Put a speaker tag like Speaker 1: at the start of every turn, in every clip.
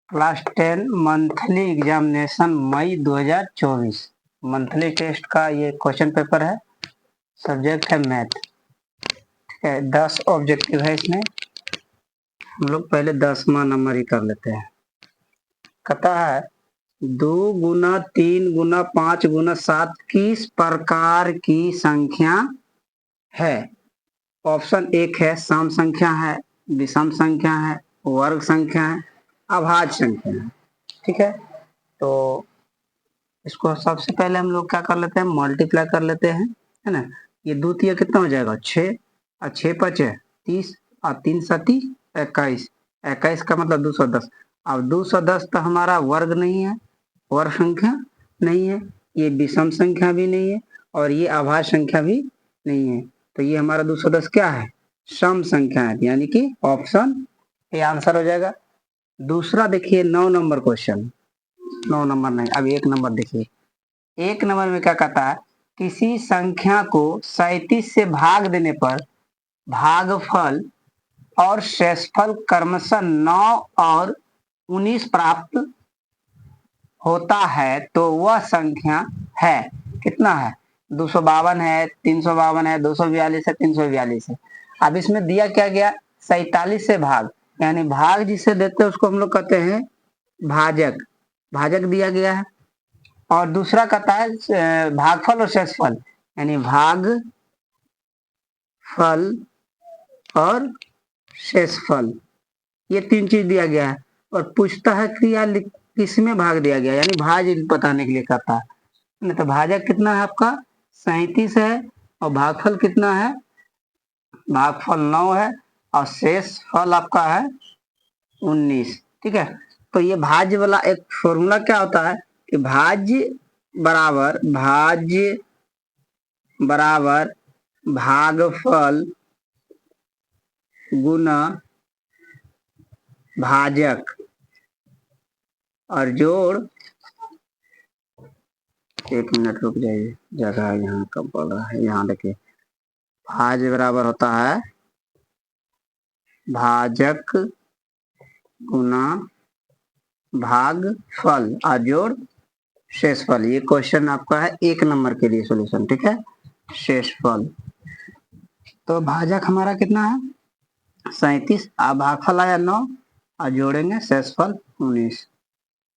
Speaker 1: Class 10 monthly examination मई 2024 monthly test का ये question paper है। सब्जेक्ट है मैथ। ठीक है, 10 ऑब्जेक्टिव है इसमें। हम लोग पहले 10वां नंबर ही कर लेते हैं। कहता है 2 गुना 3 गुना 5 गुना 7 किस प्रकार की संख्या है। ऑप्शन 1 है सम संख्या है, विषम संख्या है, वर्ग संख्या है, अभाज्य संख्या है। ठीक है, तो इसको सबसे पहले हम लोग क्या कर लेते हैं, मल्टीप्लाई कर लेते हैं, है ना। ये 2 तिया कितना हो जाएगा 6 और 6 5 30 और 3 7 21। 21 का मतलब 210। अब 210 तो हमारा वर्ग नहीं है, वर्ग संख्या नहीं है, ये विषम संख्या भी नहीं है और ये अभाज्य संख्या भी नहीं है। तो ये हमारा 210 क्या है, सम संख्या है, यानी कि ऑप्शन ये आंसर हो जाएगा। दूसरा देखिए 9 नंबर क्वेश्चन, 9 नंबर नहीं, अब 1 नंबर देखिए। 1 नंबर में क्या कहता है, किसी संख्या को 37 से भाग देने पर भागफल और शेषफल क्रमशः 9 और 19 प्राप्त होता है तो वह संख्या है। कितना है, 252 है, 352 है, 242 है, 342 है। अब इसमें दिया क्या गया, 47 से भाग, यानी भाग जिसे देते हैं उसको हम लोग कहते हैं भाजक, भाजक दिया गया है। और दूसरा कहता है भागफल और शेषफल, यानी भागफल और शेषफल, ये 3 चीज दिया गया है। और पूछता है क्रिया किसमें भाग दिया गया, यानी भाज बताने के लिए कहता है। नहीं तो भाजक कितना है आपका 37 है और भागफल कितना है, भागफल 9 है और शेष फल आपका है 19। ठीक है, तो ये भाज्य वाला एक फॉर्मूला क्या होता है कि भाज्य बराबर भागफल गुना भाजक और जोड़, 1 मिनट रुक जाइए, जगह यहाँ कब पड़ रहा है, यहाँ देखिए। भाज्य बराबर होता है भाजक गुना भागफल और जोड़ शेषफल। ये क्वेश्चन आपका है 1 नंबर के लिए सॉल्यूशन। ठीक है, शेषफल तो भाजक हमारा कितना है 37, भागफल आया 9 और जोड़ेंगे शेषफल 19।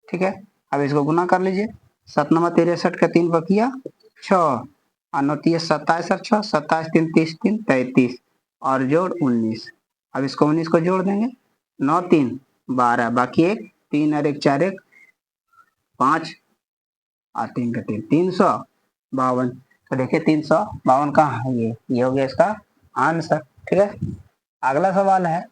Speaker 1: ठीक है, अब इसको गुना कर लीजिए। 7 9 63 का 3 बकिया 6 और 9 27 और 6 27 3 30 3 33 और जोड़ 19। अब इसको 19 को जोड़ देंगे, 9 3 12 बाकी 1 3 और 1 4 1 5 और 3 का 3 352। तो देखिए 352 कहाँ है, ये हो गया इसका आंसर। ठीक है, अगला सवाल है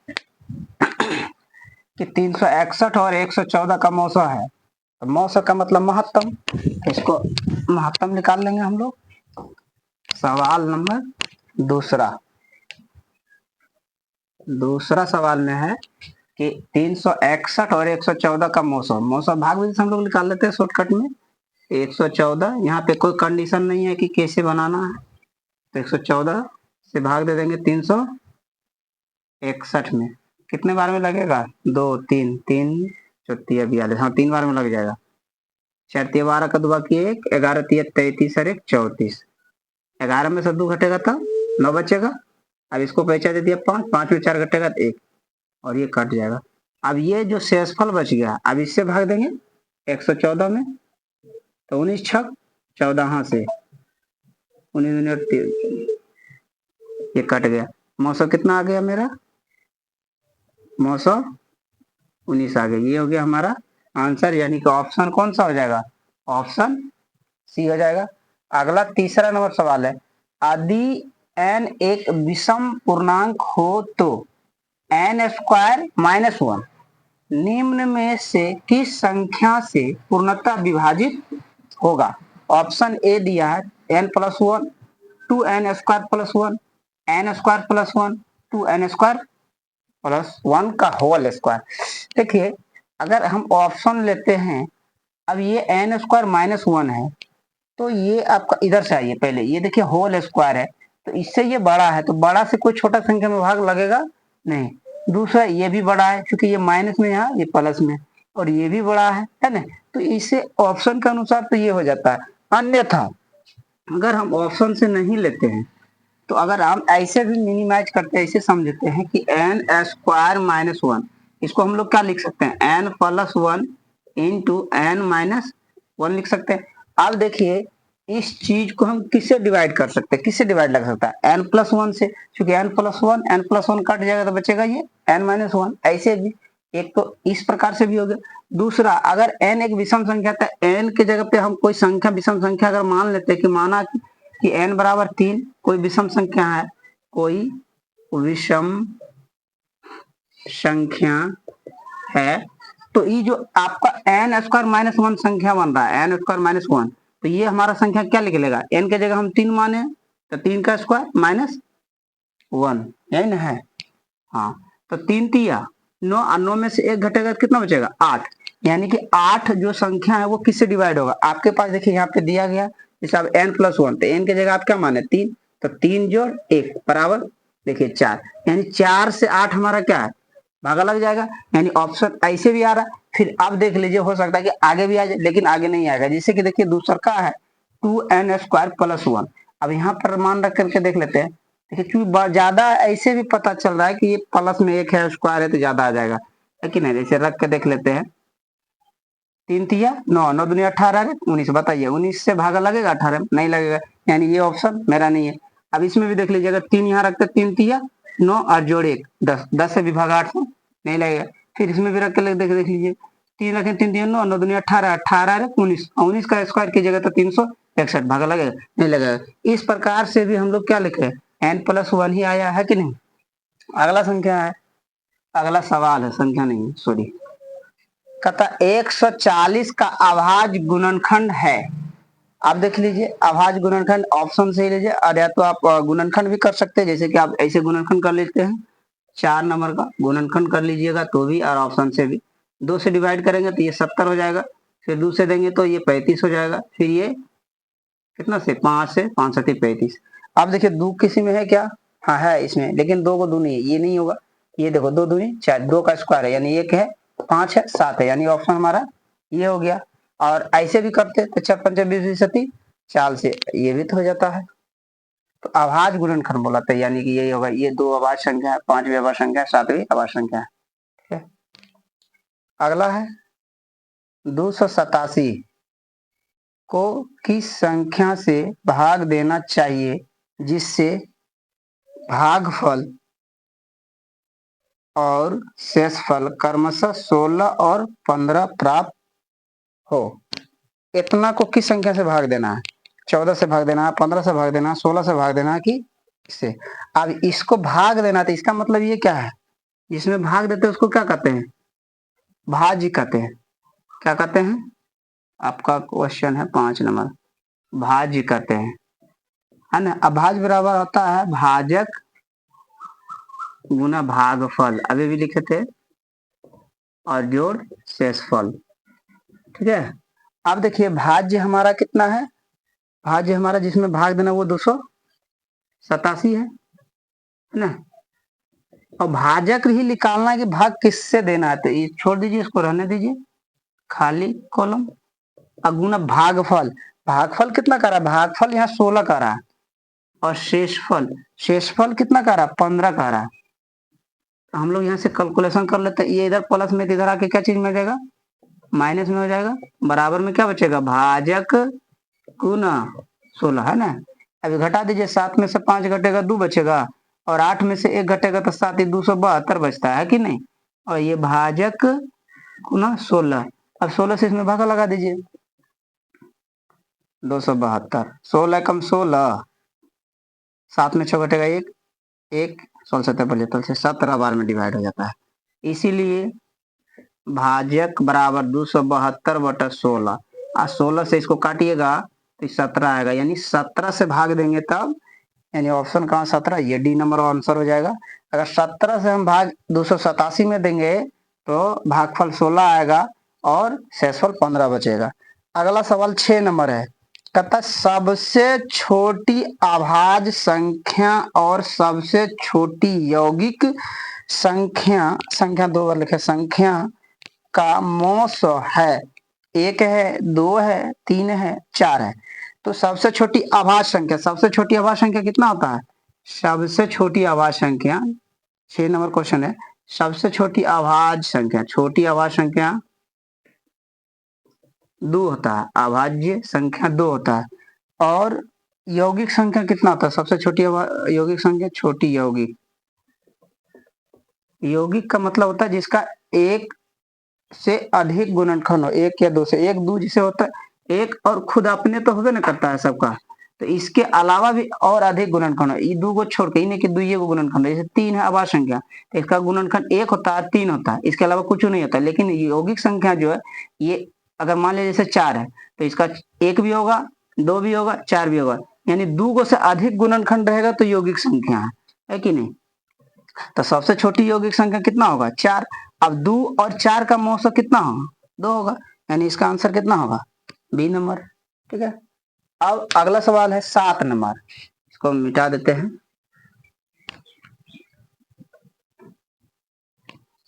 Speaker 1: कि 361 और 114 का मौसा है। तो मौसा का मतलब महत्तम, इसको महत्तम निकाल लेंगे हम लोग। सवाल नंबर दूसरा सवाल में है कि 361 और 114 का मौसा भाग विधि से हम लोग निकाल लेते हैं शॉर्टकट में। 114 यहाँ पे कोई कंडीशन नहीं है कि कैसे बनाना है, तो 114 से भाग दे देंगे 361 में। कितने बार में लगेगा, 2 3 3 चौथिया 42, हाँ 3 बार में लग जाएगा। 4 तिया 12 का 2 बाकी 1 11 तिया 33 और 1 34। 11 में से 2 घटेगा तो 9 बचेगा। अब इसको पैसा दे दिया 5, 5 में 4 घटेगा तो 1 और ये कट जाएगा। अब ये जो शेषफल बच गया, अब इससे भाग देंगे 114 में, तो 19 छक 14 हाँ से 19 ये कट गया। मौसम कितना आ गया मेरा, मौसम 19 आ गया। ये हो गया हमारा आंसर, यानी कि ऑप्शन कौन सा हो जाएगा, ऑप्शन सी हो जाएगा। अगला तीसरा नंबर सवाल है, यदि n एक विषम पूर्णांक हो तो n² -1 निम्न में से किस संख्या से पूर्णतः विभाजित होगा। ऑप्शन ए दिया है n+1, 2n² + 1, n² + 1, 2n² + 1 का होल स्क्वायर। देखिए अगर हम ऑप्शन लेते हैं, अब ये n² -1 है तो ये आपका इधर से आइए, पहले ये देखिए होल स्क्वायर है तो इससे ये बड़ा है, तो बड़ा से कोई छोटा संख्या में भाग लगेगा नहीं। दूसरा ये भी बड़ा है क्योंकि ये माइनस में यहाँ ये प्लस में, और ये भी बड़ा है ना। तो इसे ऑप्शन के अनुसार तो ये हो जाता है। अन्यथा अगर हम ऑप्शन से नहीं लेते हैं तो अगर हम ऐसे भी मिनिमाइज करते हैं, ऐसे समझते हैं कि एन स्क्वायर माइनस वन, इसको हम लोग क्या लिख सकते हैं, n plus one into n minus one लिख सकते हैं। अब देखिए इस चीज को हम किससे डिवाइड कर सकते हैं, किससे डिवाइड लग सकता है, एन प्लस वन से, क्योंकि एन प्लस वन कट जाएगा तो बचेगा ये एन माइनस वन। ऐसे भी एक तो इस प्रकार से भी हो गया। दूसरा, अगर एन एक विषम संख्या था, एन के जगह पे हम कोई संख्या विषम संख्या अगर मान लेते हैं कि माना कि n बराबर 3 कोई विषम संख्या है, कोई विषम संख्या है, तो ये जो आपका एन स्क्वायर माइनस वन संख्या बन रहा है, एन स्क्वायर माइनस वन, तो ये हमारा संख्या क्या निकलेगा, एन के जगह हम 3 माने तो 3 का स्क्वायर माइनस वन, यही ना है। हाँ, तो 3 तिया 9 और 9 में से 1 घटेगा तो कितना बचेगा 8, यानी कि 8 जो संख्या है वो किससे डिवाइड होगा, आपके पास देखिए यहाँ पे दिया गया जैसे अब n प्लस वन, तो n की जगह आप क्या माने 3, तो 3 जोड़ 1 बराबर देखिए 4, यानी 4 से 8 हमारा क्या है भागा लग जाएगा, यानी ऑप्शन ऐसे भी आ रहा है। फिर अब देख लीजिए हो सकता है कि आगे भी आ जाए, लेकिन आगे नहीं आएगा, जैसे कि देखिए दूसरा का है 2n स्क्वायर प्लस वन। अब यहाँ पर मान रख करके देख लेते हैं, देखिए क्योंकि ज्यादा ऐसे भी पता चल रहा है कि ये प्लस में एक है, स्क्वायर है तो ज्यादा आ जाएगा, है कि नहीं। जैसे रख के देख लेते हैं, 3 तिया 9, 9 दूनी 18 19, बताइए 19 से भागा लगेगा 18 नहीं लगेगा, यानी ये ऑप्शन मेरा नहीं है। अब इसमें भी देख लीजिए, अगर 3 यहाँ रखते 3 तिया 9 और जोड़ 1 10, 10 से भी भागा 8 नहीं लगेगा। फिर इसमें भी रख के देख लीजिए, 3 रखें 3 तिया 9, 9 दूनी 18, 18 19, 19 का स्क्वायर कीजिएगा तो 361 भागा लगेगा नहीं लगेगा। इस प्रकार से भी हम लोग क्या लिखे, एन प्लस वन ही आया है कि नहीं। अगला संख्या है, अगला सवाल है, संख्या नहीं सॉरी, कहता 140 का अभाज्य गुणनखंड है। आप देख लीजिए अभाज्य गुणनखंड ऑप्शन से ही लीजिए, और या तो आप गुणनखंड भी कर सकते हैं, जैसे कि आप ऐसे गुणनखंड कर लेते हैं, 4 नंबर का गुणनखंड कर लीजिएगा तो भी, और ऑप्शन से भी 2 से डिवाइड करेंगे तो ये 70 हो जाएगा, फिर 2 से देंगे तो ये 35 हो जाएगा, फिर ये कितना से 5 से 5 सती 35। अब देखिए 2 किसी में है क्या, हाँ है इसमें, लेकिन 2 को 2 नहीं है, ये नहीं होगा, ये देखो 2 दूनी 4, 2 का स्क्वायर है यानी 1 है, 5 है 7 है, यानी ऑप्शन हमारा ये हो गया। और ऐसे भी करते तो 4 पंचे 20 सती 4 से ये भी तो हो जाता है। तो अभाज्य गुणनखंड बोला था, यानी कि यही होगा, ये 2 अभाज्य संख्या है, 5वीं अभाज्य संख्या है, 7वीं अभाज्य संख्या है, ठीक है। अगला है 287 को किस संख्या से भाग देना चाहिए जिससे भागफल और शेषफल क्रमशः 16 और 15 प्राप्त हो। इतना को किस संख्या से भाग देना है, 14 से भाग देना है, 15 से भाग देना है, 16 से भाग देना है कि इससे। अब इसको भाग देना तो इसका मतलब ये क्या है, जिसमें भाग देते हैं उसको क्या कहते हैं, भाज्य कहते हैं। क्या कहते हैं, आपका क्वेश्चन है 5 नंबर, भाज्य कहते हैं, है ना। अभाज्य बराबर होता है भाजक गुना भागफल, अभी भी लिखे थे, और जोड़ शेषफल, ठीक है। अब देखिए भाज्य हमारा कितना है, भाज्य हमारा जिसमें भाग देना वो 287 है ना। और भाजक ही निकालना है कि भाग किससे देना है, तो ये छोड़ दीजिए, इसको रहने दीजिए खाली कॉलम। अगुना भागफल, भागफल कितना कर रहा है, भागफल यहाँ 16 का रहा है, और शेषफल, शेषफल कितना कर रहा है 15 का रहा है। तो हम लोग यहाँ से कैलकुलेशन कर लेते हैं, ये इधर प्लस में इधर आके क्या चीज मिल जाएगा, माइनस में हो जाएगा, बराबर में क्या बचेगा, भाजक गुना 16, है ना। अभी घटा दीजिए, 7 में से 5 घटेगा 2 बचेगा, और 8 में से 1 घटेगा तो 7 272 बचता है कि नहीं। और ये भाजक गुना 16, अब 16 से इसमें भागा लगा दीजिए, 272, 16 कम 16, 7 में 6 घटेगा 1, 1 16 70 75 से 17 बार में डिवाइड हो जाता है, इसीलिए भाजक बराबर 272/16, और 16 से इसको काटिएगा तो 17 आएगा, यानी 17 से भाग देंगे तब, यानी ऑप्शन कहाँ 17, ये डी नंबर आंसर हो जाएगा। अगर 17 से हम भाग 287 में देंगे तो भागफल 16 आएगा और शेषफल 15 बचेगा। अगला सवाल 6 नंबर है, कहता सबसे छोटी अभाज्य संख्या और सबसे छोटी यौगिक संख्या, संख्या 2 बार लिखे, संख्या का मौस है, 1 है, 2 है, 3 है, 4 है, तो सबसे छोटी अभाज्य संख्या कितना होता है? सबसे छोटी अभाज्य संख्या 6 नंबर क्वेश्चन है। सबसे छोटी अभाज्य संख्या 2 होता है, अभाज्य संख्या 2 होता है। और यौगिक संख्या कितना होता है? सबसे छोटी यौगिक संख्या, छोटी यौगिक का मतलब होता है जिसका एक से अधिक गुणनखंड हो, 1 या 2 से, 1 2 जिसे होता है 1, और खुद अपने तो होबे ना करता है सबका, तो इसके अलावा भी और अधिक गुणनखंड हो, ये 2 को छोड़ के, इन्हें के 2 गुणनखंड है। जैसे 3 है अभाज्य संख्या, तो इसका गुणनखंड 1 होता है, 3 होता है, इसके अलावा कुछ नहीं होता। लेकिन यौगिक संख्या जो है, ये अगर मान लीजिए जैसे 4 है, तो इसका 1 भी होगा, 2 भी होगा, 4 भी होगा, यानी 2 से अधिक गुणनखंड रहेगा तो यौगिक संख्या है कि नहीं? तो सबसे छोटी यौगिक संख्या कितना होगा? 4। अब 2 और 4 का मौसा कितना होगा? 2 होगा, यानी इसका आंसर कितना होगा? B number. ठीक है, अब अगला सवाल है 7 नंबर, इसको मिटा देते हैं।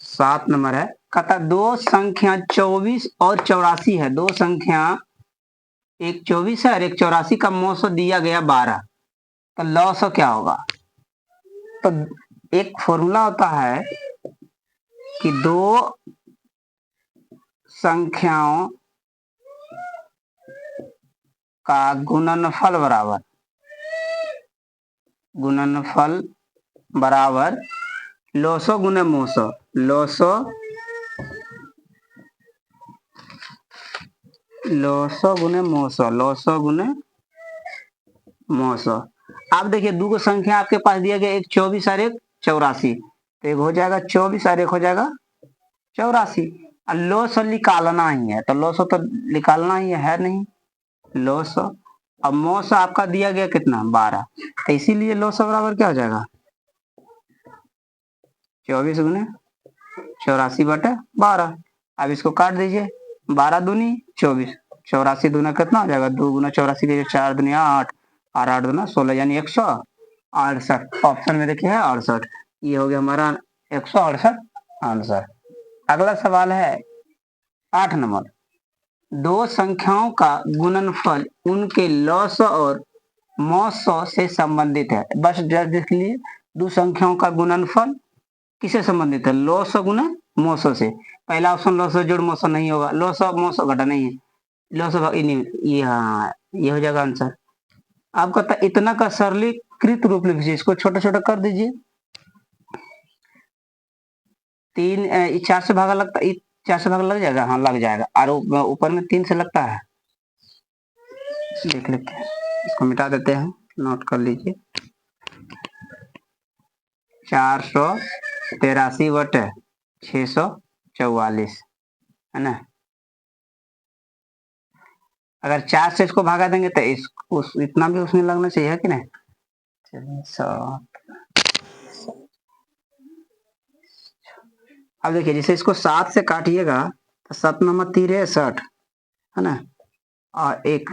Speaker 1: 7 नंबर है, कहता दो संख्या 24 और 84 है, दो संख्या, एक 24 है और एक 84 का मौसा दिया गया 12, तो लॉस क्या होगा? तो एक फॉर्मूला होता है कि दो संख्याओं का गुणनफल बराबर लॉसो गुने मोसो, लॉसो गुने मोसो। आप देखिए, दो संख्या आपके पास दिया गया, एक 24 और एक 84, तो एक हो जाएगा 24 और एक हो जाएगा 84। लॉसो निकालना ही है, तो लॉसो तो निकालना ही है नहीं, लॉसो। अब मौसो आपका दिया गया कितना? 12, तो इसीलिए लॉसो बराबर क्या हो जाएगा? 24 गुने 84 बटे 12। अब इसको काट दीजिए, 12 दूनी 24, 84 दूना कितना हो जाएगा? 2 गुना 84 के 4 दुनिया 8, और 8 दूना 16, यानी 168। ऑप्शन में देखिए है 68, ये हो गया हमारा 168 आंसर। अगला सवाल है 8 नंबर, दो संख्याओं का गुणनफल उनके लॉस और मौसो से संबंधित है। बस जस्ट देख लिए, दो संख्याओं का गुणनफल किसे संबंधित है? लॉसो गुना मौसो से। पहला ऑप्शन लॉसो जोड़ मौसो नहीं होगा, लॉसो मौसो घटा नहीं है, लॉसो ये, हाँ ये हो जाएगा आंसर आपका। तो इतना का सरलीकृत रूप लिख दीजिए, इसको छोटा छोटा कर दीजिए। 4 से भागा लगता है, 4 से भागा लग जाएगा, हाँ लग जाएगा, और ऊपर में 3 से लगता है, देख लेते हैं, इसको मिटा देते हैं, नोट कर लीजिए। 483 बटे 644 है ना। अगर 4 से इसको भागा देंगे तो इतना भी उसमें लगना चाहिए कि नहीं? अब देखिए, जैसे इसको 7 से काटिएगा तो 7 नंबर 63 है ना, और एक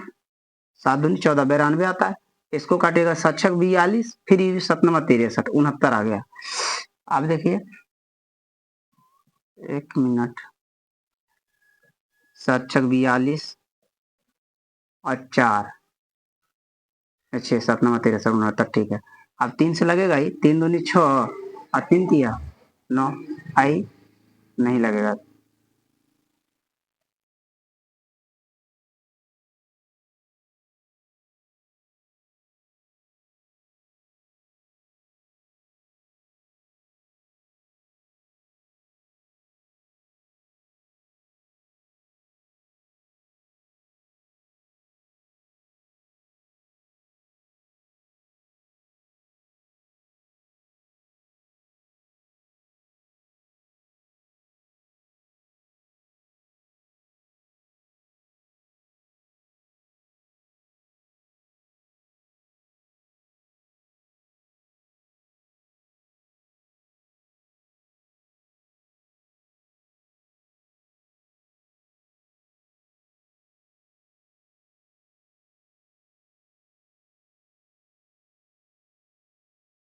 Speaker 1: 7 दूनी 14, 92 आता है। इसको काटिएगा 7 छक 42, फिर 7 नंबर 63, 69 आ गया। अब देखिए, 1 मिनट, 7 छक 42 और 4, 6 7 नंबर 63, 69, ठीक है। अब 3 से लगेगा ही, 3 दूनी 6 और 3 3 9, आई नहीं लगेगा।